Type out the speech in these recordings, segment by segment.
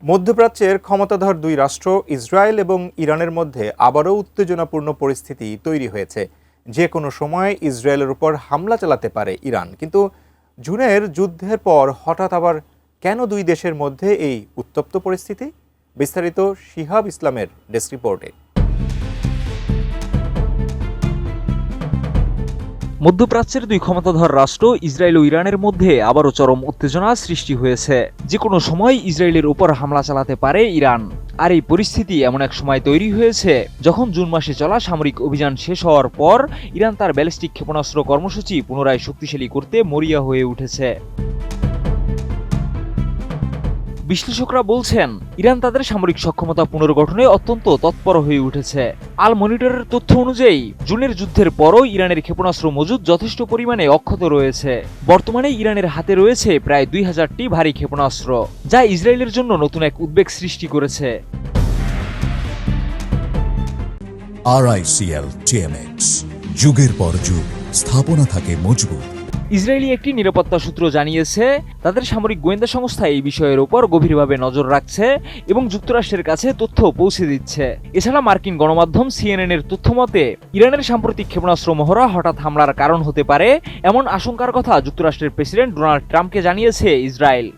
মধ্যপ্রাচ্যের ক্ষমতাধর দুই রাষ্ট্র ইসরায়েল এবং ইরানের মধ্যে আবারও উত্তেজনাপূর্ণ পরিস্থিতি তৈরি হয়েছে। যে কোনো সময় ইসরায়েলের উপর হামলা চালাতে পারে ইরান। কিন্তু জুনের যুদ্ধের পর হঠাৎ আবার কেন দুই দেশের মধ্যে এই উত্তপ্ত পরিস্থিতি? বিস্তারিত শিহাব ইসলামের ডেস্ক রিপোর্টে। মধ্যপ্রাচ্যের দুই ক্ষমতাধর রাষ্ট্র ইসরায়েল ও ইরানের মধ্যে আবারও চরম উত্তেজনা সৃষ্টি হয়েছে। যে কোনো সময় ইসরায়েলের উপর হামলা চালাতে পারে ইরান। আর এই পরিস্থিতি এমন এক সময় তৈরি হয়েছে যখন জুন মাসে চলা সামরিক অভিযান শেষ হওয়ার পর ইরান তার ব্যালিস্টিক ক্ষেপণাস্ত্র কর্মসূচি পুনরায় শক্তিশালী করতে মরিয়া হয়ে উঠেছে। বিশ্লেষকরা বলছেন, ইরান তাদের সামরিক সক্ষমতা পুনর্গঠনে অত্যন্ত তৎপর হয়ে উঠেছে। আল মনিটরের তথ্য অনুযায়ী জুনের যুদ্ধের পরও ইরানের ক্ষেপণাস্ত্র মজুদ যথেষ্ট পরিমাণে অক্ষত রয়েছে। বর্তমানে ইরানের হাতে রয়েছে প্রায় 2000টি ভারী ক্ষেপণাস্ত্র, যা ইসরায়েলের জন্য নতুন এক উদ্বেগ সৃষ্টি করেছে। RICL TMX, যুগের পর যুগ স্থাপনা থাকে মজবুত। ইসরায়েলি একটি নিরাপত্তা সূত্র জানিয়েছে, তাদের সামরিক গোয়েন্দা সংস্থা এই বিষয়ের উপর গভীরভাবে নজর রাখছে এবং যুক্তরাষ্ট্রের কাছে তথ্য পৌঁছে দিচ্ছে। এছাড়া মার্কিন গণমাধ্যম CNN এর তথ্য মতে ইরানের সাম্প্রতিক ক্ষেপণাস্ত্র মহড়া হঠাৎ হামলার কারণ হতে পারে এমন আশঙ্কার কথা যুক্তরাষ্ট্রের প্রেসিডেন্ট ডোনাল্ড ট্রাম্পকে জানিয়েছে ইসরায়েল।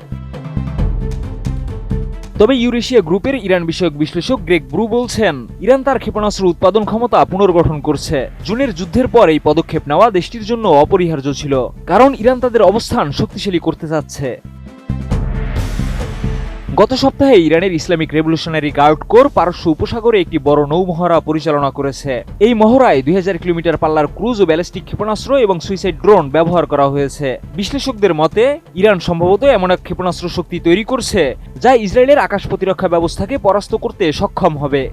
তবে ইউরেশিয়া গ্রুপের ইরান বিষয়ক বিশ্লেষক গ্রেগ ব্রু বলছেন, ইরান তার ক্ষেপণাস্ত্র উৎপাদন ক্ষমতা পুনর্গঠন করছে। জুনের যুদ্ধের পর এই পদক্ষেপ নেওয়া দেশটির জন্য অপরিহার্য ছিল, কারণ ইরান তাদের অবস্থান শক্তিশালী করতে চাচ্ছে। গত সপ্তাহে ইরানের ইসলামিক রেভলিউশনারি গার্ড কোর পারস্য উপসাগরে একটি বড় নৌমহড়া পরিচালনা করেছে। এই মহড়ায় 2000 কিলোমিটার পাল্লার ক্রুজ ও ব্যালিস্টিক ক্ষেপণাস্ত্র এবং সুইসাইড ড্রোন ব্যবহার করা হয়েছে। বিশ্লেষকদের মতে, ইরান সম্ভবত এমন এক ক্ষেপণাস্ত্র শক্তি তৈরি করছে যা ইসরায়েলের আকাশ প্রতিরক্ষা ব্যবস্থাকে পরাস্ত করতে সক্ষম হবে।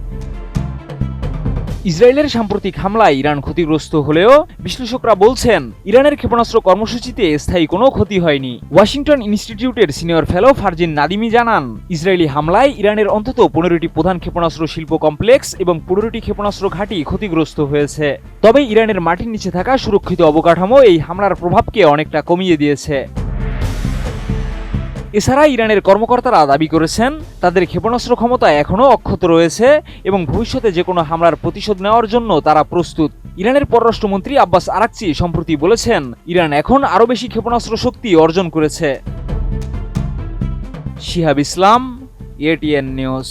ইসরায়েলের সাম্প্রতিক হামলায় ইরান ক্ষতিগ্রস্ত হলেও বিশ্লেষকরা বলছেন, ইরানের ক্ষেপণাস্ত্র কর্মসূচিতে স্থায়ী কোনো ক্ষতি হয়নি। ওয়াশিংটন ইনস্টিটিউটের সিনিয়র ফেলো ফারজিন নাদিমি জানান, ইসরায়েলি হামলায় ইরানের অন্তত 15টি প্রধান ক্ষেপণাস্ত্র শিল্প কমপ্লেক্স এবং 15টি ক্ষেপণাস্ত্র ঘাঁটি ক্ষতিগ্রস্ত হয়েছে। তবে ইরানের মাটির নিচে থাকা সুরক্ষিত অবকাঠামো এই হামলার প্রভাবকে অনেকটা কমিয়ে দিয়েছে। এছাড়া ইরানের কর্মকর্তারা দাবি করেছেন, তাদের ক্ষেপণাস্ত্র ক্ষমতা এখনও অক্ষত রয়েছে এবং ভবিষ্যতে যে কোনো হামলার প্রতিশোধ নেওয়ার জন্য তারা প্রস্তুত। ইরানের পররাষ্ট্রমন্ত্রী আব্বাস আরাকচি সম্প্রতি বলেছেন, ইরান এখন আরও বেশি ক্ষেপণাস্ত্র শক্তি অর্জন করেছে। শিহাব ইসলাম, ATN নিউজ।